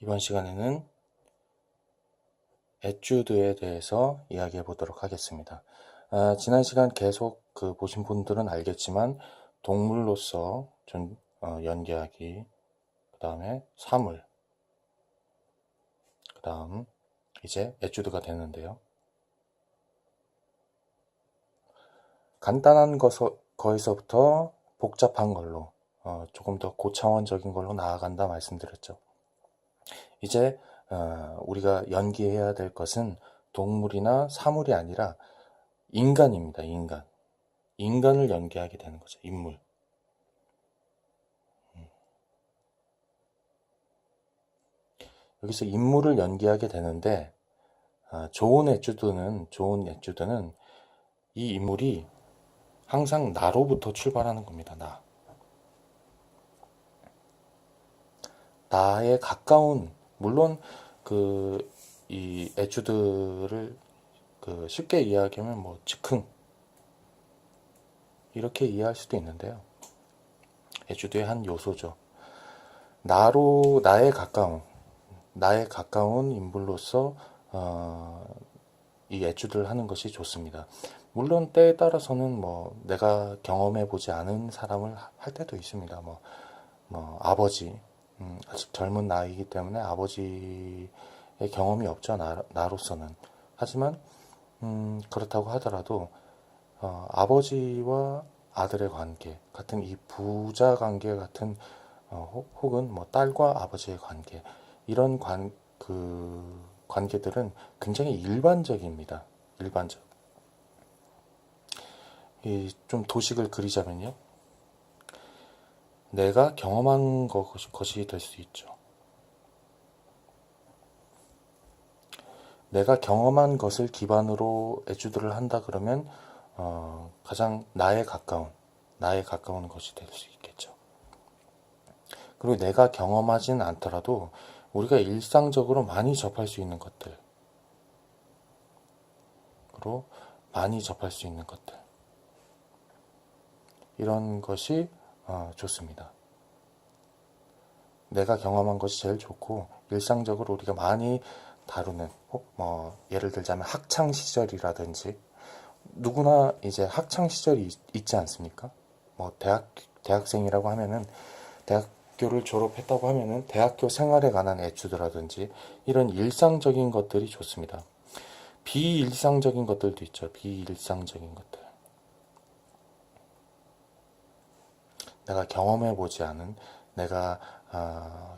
이번 시간에는 에튜드에 대해서 이야기해 보도록 하겠습니다. 지난 시간 계속 보신 분들은 알겠지만 동물로서 연기하기, 그 다음에 사물, 그 다음 이제 에튜드가 되는데요. 간단한 거에서부터 복잡한 걸로 조금 더 고차원적인 걸로 나아간다 말씀드렸죠. 이제 우리가 연기해야 될 것은 동물이나 사물이 아니라 인간입니다. 인간을 연기하게 되는 거죠. 인물. 여기서 인물을 연기하게 되는데 좋은 에튜드는 이 인물이 항상 나로부터 출발하는 겁니다. 나에 가까운, 물론 이 에튜드를 쉽게 이야기하면 뭐 즉흥 이렇게 이해할 수도 있는데요. 에튜드의 한 요소죠. 나에 가까운 인물로서 이 에튜드를 하는 것이 좋습니다. 물론 때에 따라서는 뭐 내가 경험해 보지 않은 사람을 할 때도 있습니다. 뭐 아버지, 아직 젊은 나이이기 때문에 아버지의 경험이 없죠. 나로서는. 하지만 그렇다고 하더라도 아버지와 아들의 관계 같은 이 부자 관계 같은 혹은 뭐 딸과 아버지의 관계 이런 관계들은 굉장히 일반적입니다. 일반적. 좀 도식을 그리자면요. 내가 경험한 것이 될 수 있죠. 내가 경험한 것을 기반으로 에튜드를 한다 그러면 가장 나에 가까운 것이 될 수 있겠죠. 그리고 내가 경험하진 않더라도 우리가 일상적으로 많이 접할 수 있는 것들, 이런 것이 좋습니다. 내가 경험한 것이 제일 좋고 일상적으로 우리가 많이 다루는 예를 들자면 학창 시절이라든지 누구나 이제 학창 시절이 있지 않습니까? 뭐 대학생이라고 하면은 대학교를 졸업했다고 하면은 대학교 생활에 관한 에튜드라든지 이런 일상적인 것들이 좋습니다. 비일상적인 것들도 있죠. 비일상적인 것들. 내가 경험해보지 않은, 내가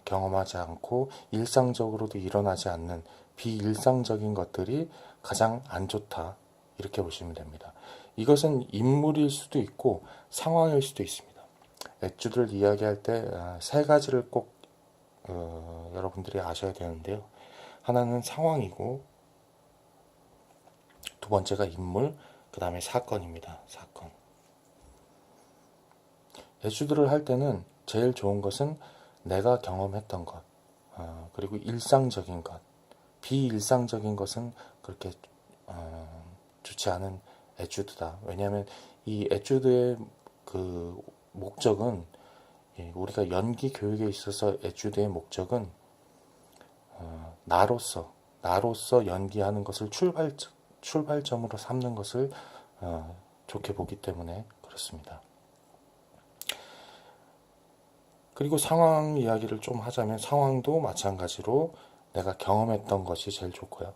경험하지 않고 일상적으로도 일어나지 않는 비일상적인 것들이 가장 안 좋다. 이렇게 보시면 됩니다. 이것은 인물일 수도 있고 상황일 수도 있습니다. 에튜드를 이야기할 때 세 가지를 꼭 여러분들이 아셔야 되는데요. 하나는 상황이고 두 번째가 인물, 그 다음에 사건입니다. 사건. 에튜드를 할 때는 제일 좋은 것은 내가 경험했던 것, 그리고 일상적인 것, 비일상적인 것은 그렇게 좋지 않은 에튜드다. 왜냐하면 이 에튜드의 목적은, 우리가 연기 교육에 있어서 에튜드의 목적은 나로서 연기하는 것을 출발점으로 삼는 것을 좋게 보기 때문에 그렇습니다. 그리고 상황 이야기를 좀 하자면 상황도 마찬가지로 내가 경험했던 것이 제일 좋고요.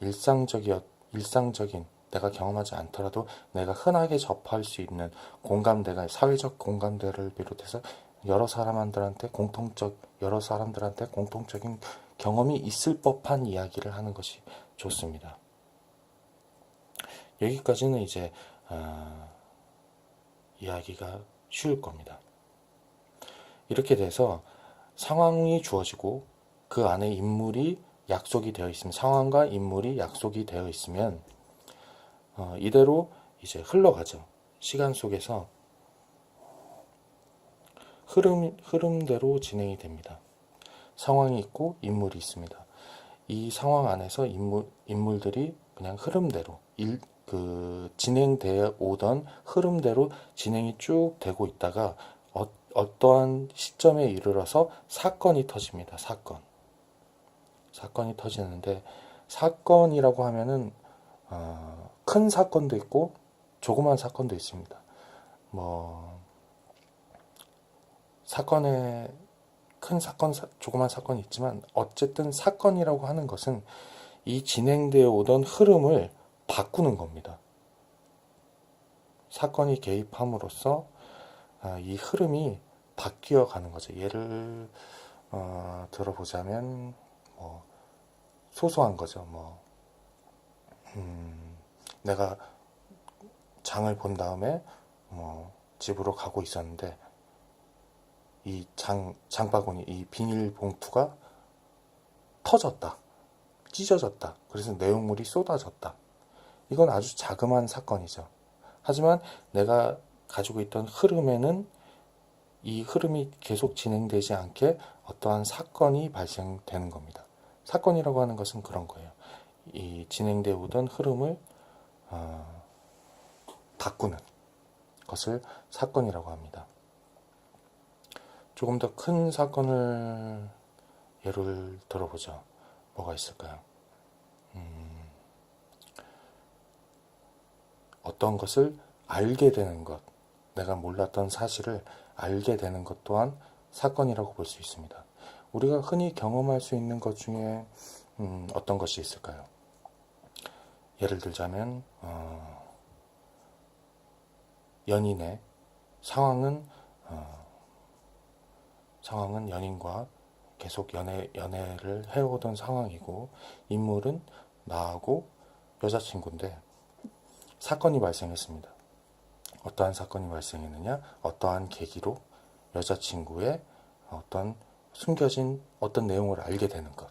일상적인 내가 경험하지 않더라도 내가 흔하게 접할 수 있는 사회적 공감대를 비롯해서 여러 사람들한테 공통적인 경험이 있을 법한 이야기를 하는 것이 좋습니다. 여기까지는 이제 이야기가 쉬울 겁니다. 이렇게 돼서 상황이 주어지고 그 안에 상황과 인물이 약속이 되어 있으면 이대로 이제 흘러가죠. 시간 속에서 흐름대로 진행이 됩니다. 상황이 있고 인물이 있습니다. 이 상황 안에서 인물들이 그냥 흐름대로 진행되어 오던 흐름대로 진행이 쭉 되고 있다가 어떠한 시점에 이르러서 사건이 터집니다. 사건. 사건이 터지는데, 사건이라고 하면은 큰 사건도 있고 조그만 사건도 있습니다. 뭐 사건에 큰 사건, 조그만 사건이 있지만 어쨌든 사건이라고 하는 것은 이 진행되어 오던 흐름을 바꾸는 겁니다. 사건이 개입함으로써 이 흐름이 바뀌어 가는 거죠. 예를 들어보자면 뭐 소소한 거죠. 뭐 내가 장을 본 다음에 뭐 집으로 가고 있었는데 이 장바구니, 이 비닐봉투가 터졌다, 찢어졌다. 그래서 내용물이 쏟아졌다. 이건 아주 자그마한 사건이죠. 하지만 내가 가지고 있던 흐름에는 이 흐름이 계속 진행되지 않게 어떠한 사건이 발생되는 겁니다. 사건이라고 하는 것은 그런 거예요. 이 진행되어 오던 흐름을 바꾸는 것을 사건이라고 합니다. 조금 더 큰 사건을 예를 들어보죠. 뭐가 있을까요? 어떤 것을 알게 되는 것, 내가 몰랐던 사실을 알게 되는 것 또한 사건이라고 볼 수 있습니다. 우리가 흔히 경험할 수 있는 것 중에 어떤 것이 있을까요? 예를 들자면 연인의 상황은 연인과 계속 연애를 해오던 상황이고, 인물은 나하고 여자친구인데 사건이 발생했습니다. 어떠한 사건이 발생했느냐? 어떠한 계기로 여자친구의 어떤 숨겨진 어떤 내용을 알게 되는 것.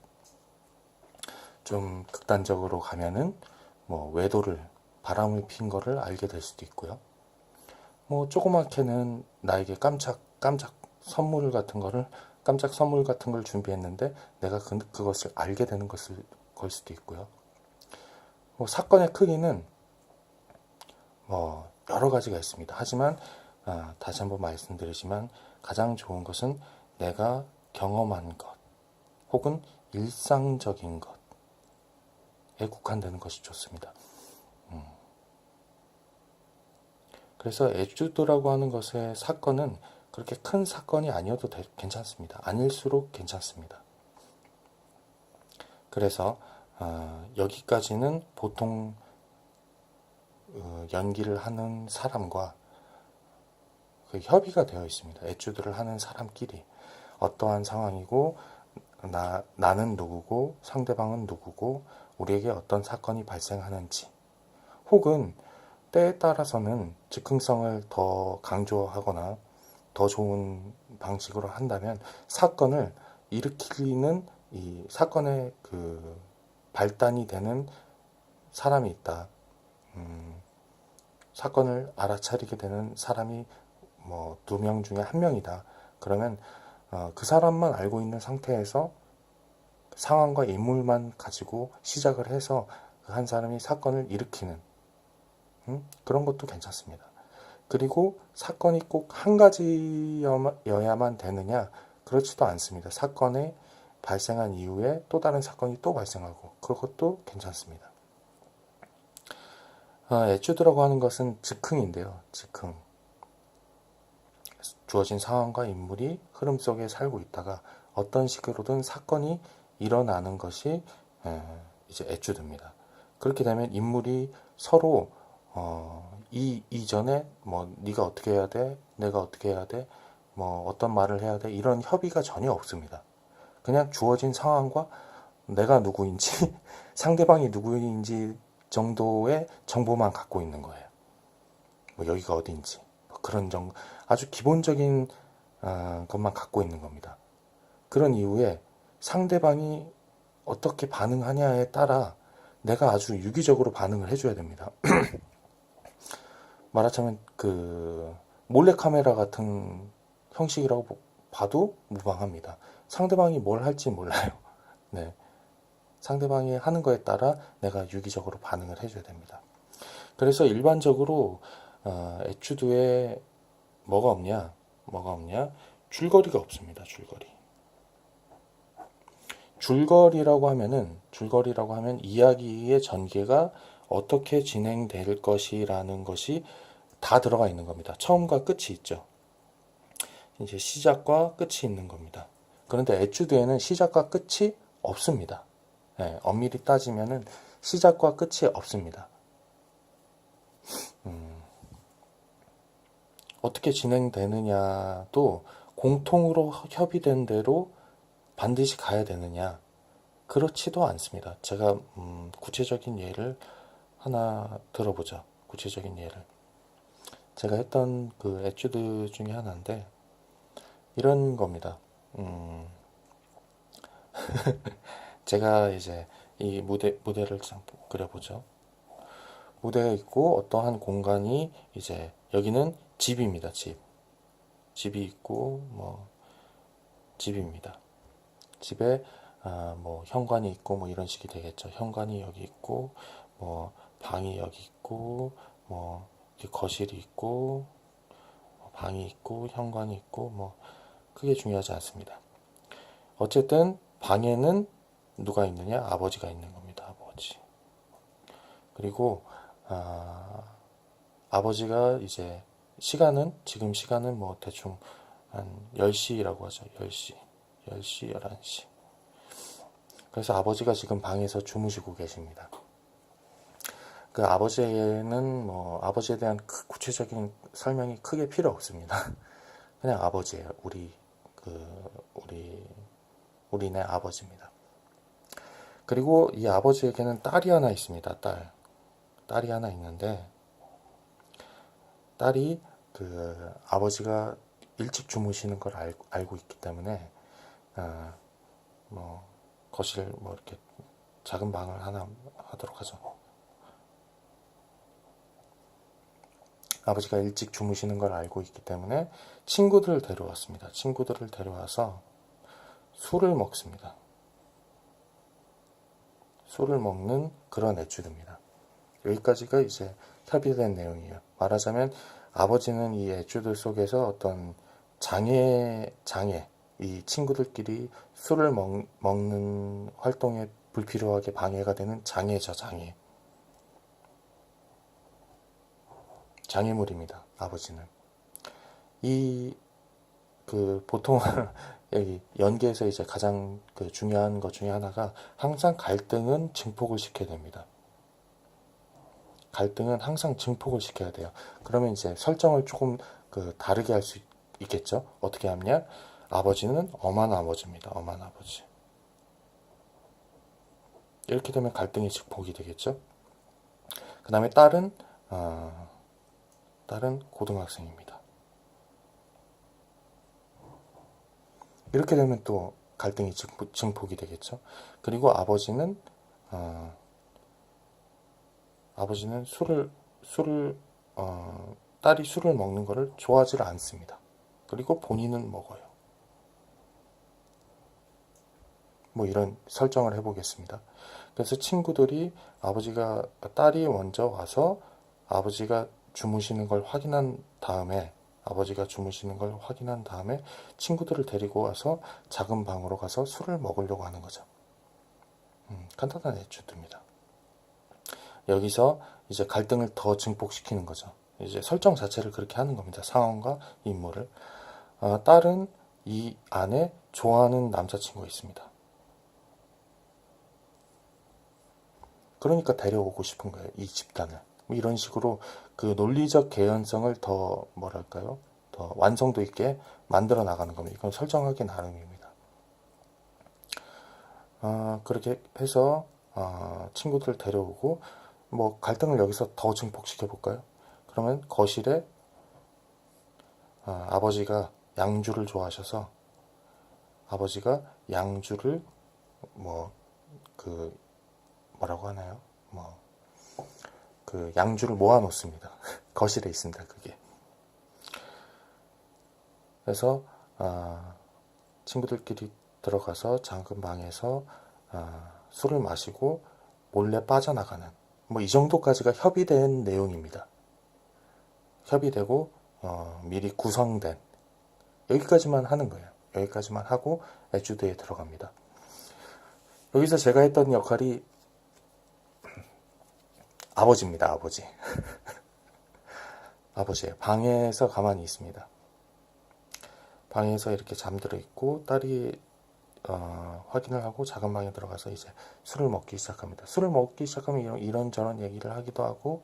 좀 극단적으로 가면은 뭐 외도를, 바람을 핀 거를 알게 될 수도 있고요. 뭐 조그맣게는 나에게 깜짝 선물 같은 걸 준비했는데 내가 그것을 알게 되는 걸 수도 있고요. 뭐 사건의 크기는 뭐 여러 가지가 있습니다. 하지만 다시 한번 말씀드리지만 가장 좋은 것은 내가 경험한 것 혹은 일상적인 것에 국한되는 것이 좋습니다. 그래서 에tude라고 하는 것의 사건은 그렇게 큰 사건이 아니어도 괜찮습니다. 아닐수록 괜찮습니다. 그래서 여기까지는 보통 연기를 하는 사람과 그 협의가 되어 있습니다. 에tude를 하는 사람끼리 어떠한 상황이고 나는 누구고 상대방은 누구고 우리에게 어떤 사건이 발생하는지, 혹은 때에 따라서는 즉흥성을 더 강조하거나 더 좋은 방식으로 한다면 사건을 일으키는 이 사건의 그 발단이 되는 사람이 있다. 사건을 알아차리게 되는 사람이 뭐 2명 중에 1명이다. 그러면 그 사람만 알고 있는 상태에서 상황과 인물만 가지고 시작을 해서 그 한 사람이 사건을 일으키는 그런 것도 괜찮습니다. 그리고 사건이 꼭 한 가지여야만 되느냐? 그렇지도 않습니다. 사건이 발생한 이후에 또 다른 사건이 또 발생하고 그것도 괜찮습니다. 에tude라고 하는 것은 즉흥인데요. 즉흥. 주어진 상황과 인물이 흐름 속에 살고 있다가 어떤 식으로든 사건이 일어나는 것이 이제 에tude입니다. 그렇게 되면 인물이 서로 이전에 뭐 네가 어떻게 해야 돼, 내가 어떻게 해야 돼, 뭐 어떤 말을 해야 돼, 이런 협의가 전혀 없습니다. 그냥 주어진 상황과 내가 누구인지 상대방이 누구인지 정도의 정보만 갖고 있는 거예요. 뭐 여기가 어딘지 뭐 그런 정도, 아주 기본적인 것만 갖고 있는 겁니다. 그런 이후에 상대방이 어떻게 반응하냐에 따라 내가 아주 유기적으로 반응을 해줘야 됩니다. 말하자면 그 몰래카메라 같은 형식이라고 봐도 무방합니다. 상대방이 뭘 할지 몰라요. 네. 상대방이 하는 거에 따라 내가 유기적으로 반응을 해줘야 됩니다. 그래서 일반적으로 에tude에 뭐가 없냐? 줄거리가 없습니다. 줄거리라고 하면 이야기의 전개가 어떻게 진행될 것이라는 것이 다 들어가 있는 겁니다. 처음과 끝이 있죠. 이제 시작과 끝이 있는 겁니다. 그런데 에튜드에는 시작과 끝이 없습니다. 네, 엄밀히 따지면은 시작과 끝이 없습니다. 어떻게 진행되느냐도 공통으로 협의된 대로 반드시 가야 되느냐? 그렇지도 않습니다. 제가 구체적인 예를 하나 들어보자. 구체적인 예를. 제가 했던 그 에튜드 중에 하나인데 이런 겁니다. 제가 이제 이 무대를 좀 그려보죠. 무대가 있고 어떠한 공간이 이제 여기는 집입니다. 집이 있고 뭐 집입니다. 집에 뭐 현관이 있고 뭐 이런 식이 되겠죠. 현관이 여기 있고 뭐 방이 여기 있고 뭐 거실이 있고 방이 있고 현관이 있고 뭐 크게 중요하지 않습니다. 어쨌든 방에는 누가 있느냐? 아버지가 있는 겁니다. 아버지. 그리고 아버지가 이제 지금 시간은 뭐 대충 한 10시라고 하죠. 10시, 11시. 그래서 아버지가 지금 방에서 주무시고 계십니다. 그 아버지에는 뭐 아버지에 대한 구체적인 설명이 크게 필요 없습니다. 그냥 아버지예요. 우리네 아버지입니다. 그리고 이 아버지에게는 딸이 하나 있습니다. 딸이 하나 있는데 딸이 그 아버지가 일찍 주무시는 걸 알고 있기 때문에 뭐 거실 뭐 이렇게 작은 방을 하나 하도록 하죠. 아버지가 일찍 주무시는 걸 알고 있기 때문에 친구들을 데려왔습니다. 친구들을 데려와서 술을 먹습니다. 술을 먹는 그런 에튜드입니다. 여기까지가 이제 협의된 내용이에요. 말하자면 아버지는 이 에튜드 속에서 어떤 이 친구들끼리 술을 먹는 활동에 불필요하게 방해가 되는 장애죠, 장애물입니다, 아버지는. 보통, 여기 연기에서 이제 가장 중요한 것 중에 하나가 항상 갈등은 증폭을 시켜야 됩니다. 갈등은 항상 증폭을 시켜야 돼요. 그러면 이제 설정을 조금 다르게 할 수 있겠죠? 어떻게 하냐? 아버지는 엄한 아버지입니다. 엄한 아버지. 이렇게 되면 갈등이 증폭이 되겠죠? 그 다음에 딸은 고등학생입니다. 이렇게 되면 또 갈등이 증폭이 되겠죠? 그리고 아버지는 딸이 술을 먹는 것을 좋아하지 않습니다. 그리고 본인은 먹어요. 뭐 이런 설정을 해보겠습니다. 그래서 친구들이 딸이 먼저 와서 아버지가 주무시는 걸 확인한 다음에 친구들을 데리고 와서 작은 방으로 가서 술을 먹으려고 하는 거죠. 간단한 에튜드입니다. 여기서 이제 갈등을 더 증폭시키는 거죠. 이제 설정 자체를 그렇게 하는 겁니다. 상황과 인물을. 딸은 이 안에 좋아하는 남자친구가 있습니다. 그러니까 데려오고 싶은 거예요. 이 집단을. 이런 식으로 그 논리적 개연성을 더 완성도 있게 만들어 나가는 겁니다. 이건 설정하기 나름입니다. 그렇게 해서 친구들을 데려오고 뭐 갈등을 여기서 더 증폭시켜 볼까요? 그러면 거실에 아버지가 양주를 좋아하셔서 아버지가 양주를 뭐라고 하나요? 양주를 모아 놓습니다. 거실에 있습니다. 그게. 그래서 친구들끼리 들어가서 작은 방에서 술을 마시고 몰래 빠져나가는 이 정도까지가 협의된 내용입니다. 협의되고 미리 구성된 여기까지만 하는 거예요. 여기까지만 하고 에튜드에 들어갑니다. 여기서 제가 했던 역할이 아버지입니다. 아버지. 아버지예요. 방에서 가만히 있습니다. 방에서 이렇게 잠들어 있고 딸이 확인을 하고 작은 방에 들어가서 이제 술을 먹기 시작합니다. 술을 먹기 시작하면 이런저런 얘기를 하기도 하고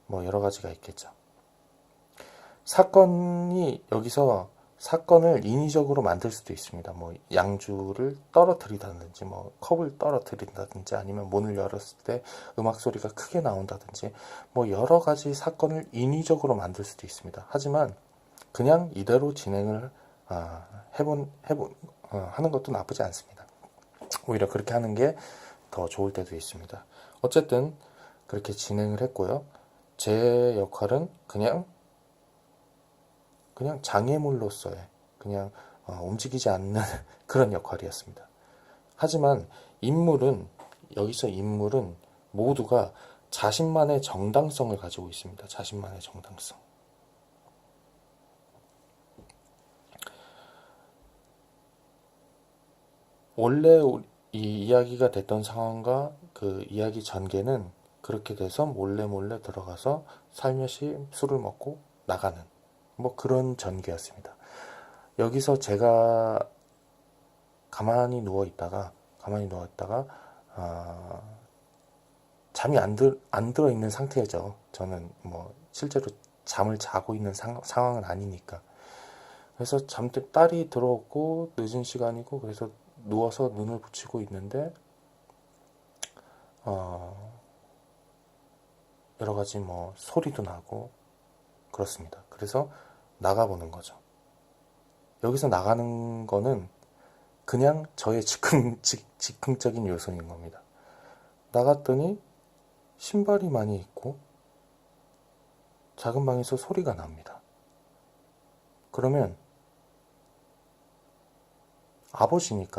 뭐 여러 가지가 있겠죠. 여기서 사건을 인위적으로 만들 수도 있습니다. 뭐 양주를 떨어뜨리다든지 뭐 컵을 떨어뜨린다든지 아니면 문을 열었을 때 음악 소리가 크게 나온다든지 뭐 여러 가지 사건을 인위적으로 만들 수도 있습니다. 하지만 그냥 이대로 진행을 하는 것도 나쁘지 않습니다. 오히려 그렇게 하는 게 더 좋을 때도 있습니다. 어쨌든 그렇게 진행을 했고요. 제 역할은 그냥 장애물로서의 그냥 움직이지 않는 그런 역할이었습니다. 하지만 여기서 인물은 모두가 자신만의 정당성을 가지고 있습니다. 자신만의 정당성. 원래 이 이야기가 됐던 상황과 그 이야기 전개는 그렇게 돼서 몰래 들어가서 살며시 술을 먹고 나가는 뭐 그런 전개였습니다. 여기서 제가 가만히 누워 있다가 잠이 안 들어 있는 상태죠. 저는 뭐 실제로 잠을 자고 있는 상황은 아니니까. 그래서 딸이 들어오고 늦은 시간이고 그래서 누워서 눈을 붙이고 있는데 여러 가지 뭐 소리도 나고 그렇습니다. 그래서 나가보는 거죠. 여기서 나가는 거는 그냥 저의 즉흥적인 요소인 겁니다. 나갔더니 신발이 많이 있고 작은 방에서 소리가 납니다. 그러면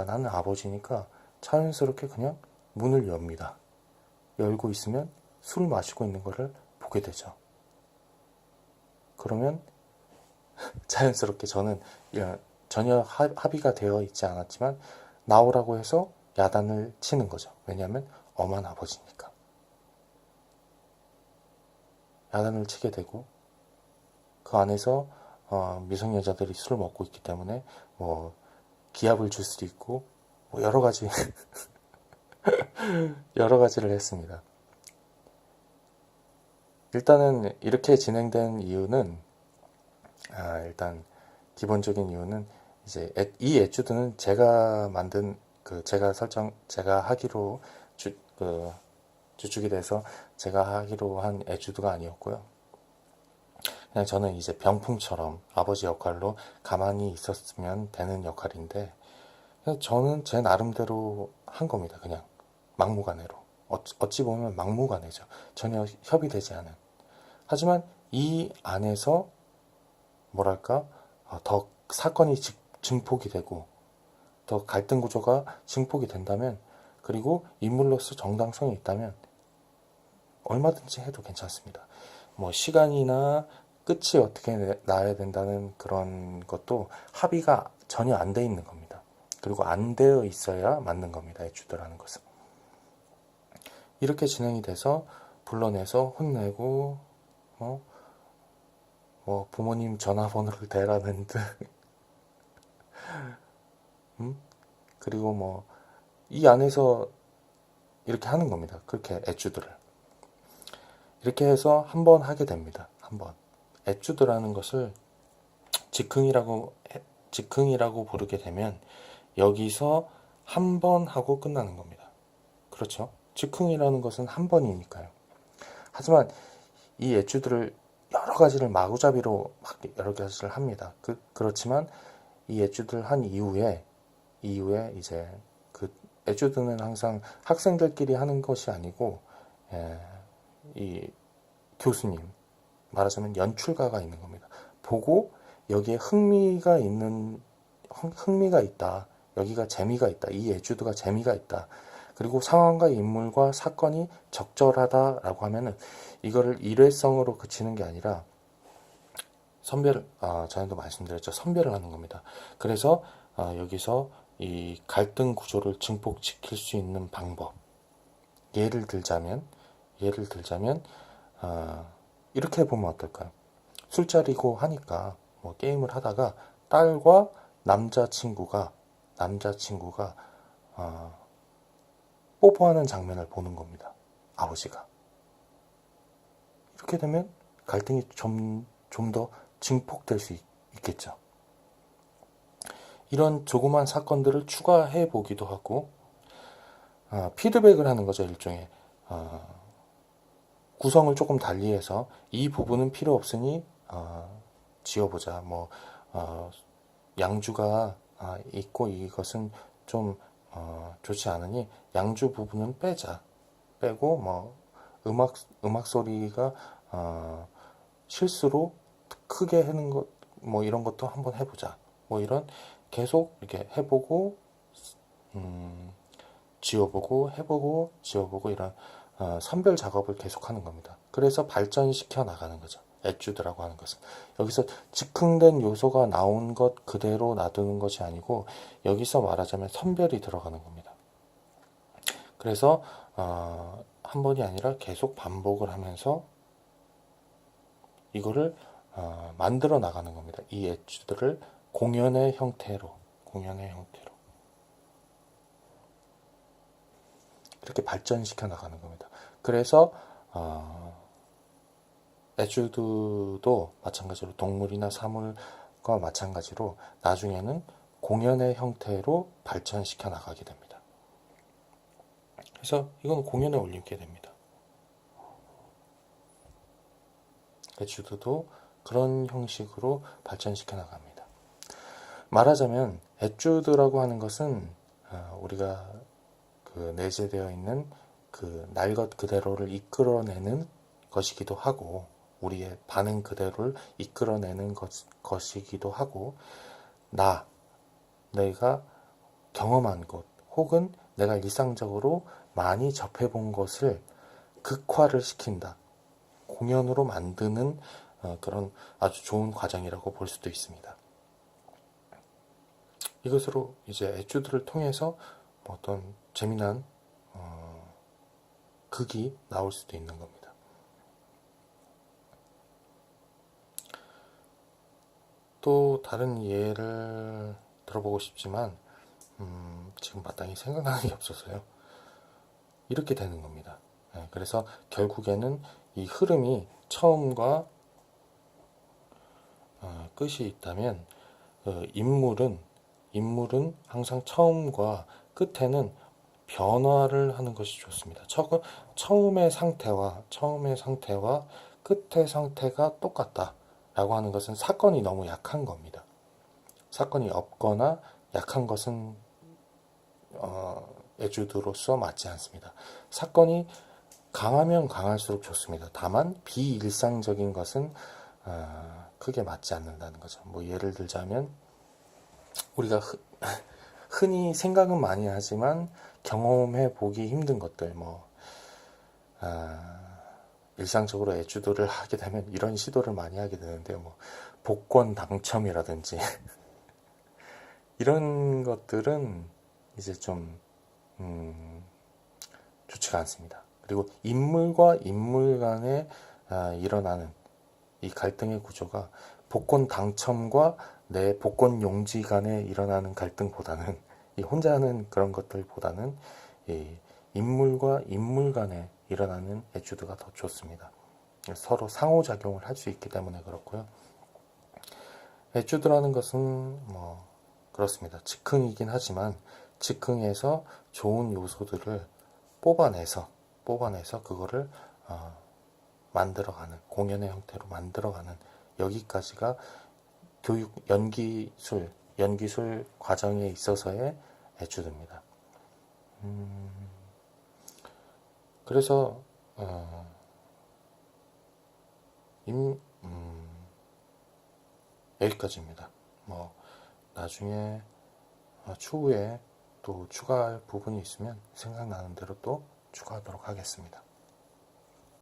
나는 아버지니까 자연스럽게 그냥 문을 엽니다. 열고 있으면 술 마시고 있는 거를 보게 되죠. 그러면 자연스럽게 저는 전혀 합의가 되어 있지 않았지만 나오라고 해서 야단을 치는 거죠. 왜냐하면 엄한 아버지니까. 야단을 치게 되고 그 안에서 미성년자들이 술을 먹고 있기 때문에 뭐 기합을 줄 수도 있고 뭐 여러 가지 여러 가지를 했습니다. 일단은 이렇게 진행된 이유는 일단 기본적인 이유는 이제 이 에튜드는 제가 만든 제가 하기로 주축이 돼서 제가 하기로 한 에튜드가 아니었고요. 그냥 저는 이제 병풍처럼 아버지 역할로 가만히 있었으면 되는 역할인데 저는 제 나름대로 한 겁니다. 그냥 막무가내로. 어찌 보면 막무가내죠. 전혀 협의되지 않은. 하지만 이 안에서 뭐랄까 더 사건이 증폭이 되고 더 갈등 구조가 증폭이 된다면 그리고 인물로서 정당성이 있다면 얼마든지 해도 괜찮습니다. 뭐 시간이나 끝이 어떻게 나야 된다는 그런 것도 합의가 전혀 안 돼 있는 겁니다. 그리고 안 되어 있어야 맞는 겁니다. 에튜드라는 것은. 이렇게 진행이 돼서 불러내서 혼내고 뭐 부모님 전화번호를 대라는 듯 그리고 뭐 이 안에서 이렇게 하는 겁니다. 그렇게 에튜드를 이렇게 해서 한 번 하게 됩니다. 한 번 에튜드라는 것을 즉흥이라고 부르게 되면 여기서 한 번 하고 끝나는 겁니다. 그렇죠? 즉흥이라는 것은 한 번이니까요. 하지만 이 에튜드를 여러 가지를 마구잡이로 막 여러 가지를 합니다. 그렇지만 이 에튜드를 한 이후에 이제 그 에튜드는 항상 학생들끼리 하는 것이 아니고 이 교수님, 말하자면 연출가가 있는 겁니다. 보고 여기에 흥미가 있다. 여기가 재미가 있다. 이 에튜드가 재미가 있다. 그리고 상황과 인물과 사건이 적절하다라고 하면은 이거를 일회성으로 그치는 게 아니라 전에도 말씀드렸죠. 선별을 하는 겁니다. 그래서 여기서 이 갈등 구조를 증폭시킬 수 있는 방법. 예를 들자면, 이렇게 해보면 어떨까요? 술자리고 하니까 뭐 게임을 하다가 딸과 남자친구가 뽀뽀하는 장면을 보는 겁니다. 아버지가. 이렇게 되면 갈등이 좀 더 증폭될 수 있겠죠. 이런 조그만 사건들을 추가해 보기도 하고, 피드백을 하는 거죠. 일종의 구성을 조금 달리해서 이 부분은 필요 없으니 지워보자. 뭐 양주가 있고 이것은 좀 좋지 않으니 양주 부분은 빼고 뭐 음악 소리가 실수로 크게 하는 것 뭐 이런 것도 한번 해보자. 뭐 이런 계속 이렇게 해보고 지워보고 해보고 지워보고 이런 선별 작업을 계속하는 겁니다. 그래서 발전시켜 나가는 거죠. 에튜드라고 하는 것은 여기서 즉흥된 요소가 나온 것 그대로 놔두는 것이 아니고 여기서 말하자면 선별이 들어가는 겁니다. 그래서 한 번이 아니라 계속 반복을 하면서 이거를 만들어 나가는 겁니다. 이 에튜드를 공연의 형태로 이렇게 발전시켜 나가는 겁니다. 그래서 에튜드도 마찬가지로 동물이나 사물과 마찬가지로 나중에는 공연의 형태로 발전시켜 나가게 됩니다. 그래서 이건 공연에 올리게 됩니다. 에튜드도 그런 형식으로 발전시켜 나갑니다. 말하자면 에튜드라고 하는 것은 우리가 그 내재되어 있는 그 날 것 그대로를 이끌어내는 것이기도 하고 우리의 반응 그대로를 이끌어내는 것이기도 하고 내가 경험한 것 혹은 내가 일상적으로 많이 접해본 것을 극화를 시킨다. 공연으로 만드는 그런 아주 좋은 과정이라고 볼 수도 있습니다. 이것으로 이제 에튜드를 통해서 어떤 재미난 극이 나올 수도 있는 겁니다. 또 다른 예를 들어보고 싶지만 지금 마땅히 생각나는 게 없어서요. 이렇게 되는 겁니다. 그래서 결국에는 이 흐름이 처음과 끝이 있다면 인물은 항상 처음과 끝에는 변화를 하는 것이 좋습니다. 처음의 상태와 끝의 상태가 똑같다라고 하는 것은 사건이 너무 약한 겁니다. 사건이 없거나 약한 것은 에튜드로서 맞지 않습니다. 사건이 강하면 강할수록 좋습니다. 다만 비일상적인 것은 크게 맞지 않는다는 거죠. 뭐 예를 들자면 우리가 흔히 생각은 많이 하지만 경험해 보기 힘든 것들 일상적으로 에튜드를 하게 되면 이런 시도를 많이 하게 되는데요. 뭐 복권 당첨이라든지 이런 것들은 이제 좀 좋지가 않습니다. 그리고 인물과 인물 간에 일어나는 이 갈등의 구조가 복권 당첨과 내 복권 용지 간에 일어나는 갈등보다는 이 혼자 하는 그런 것들보다는 이 인물과 인물 간에 일어나는 에튜드가 더 좋습니다. 서로 상호작용을 할 수 있기 때문에 그렇고요. 에튜드라는 것은 뭐 그렇습니다. 즉흥이긴 하지만 즉흥에서 좋은 요소들을 뽑아내서 그거를 만들어가는 공연의 형태로 만들어가는 여기까지가 교육 연기술 과정에 있어서의 에튜드입니다. 그래서 여기까지입니다. 뭐 나중에 추후에 또 추가할 부분이 있으면 생각나는 대로 또 추가하도록 하겠습니다.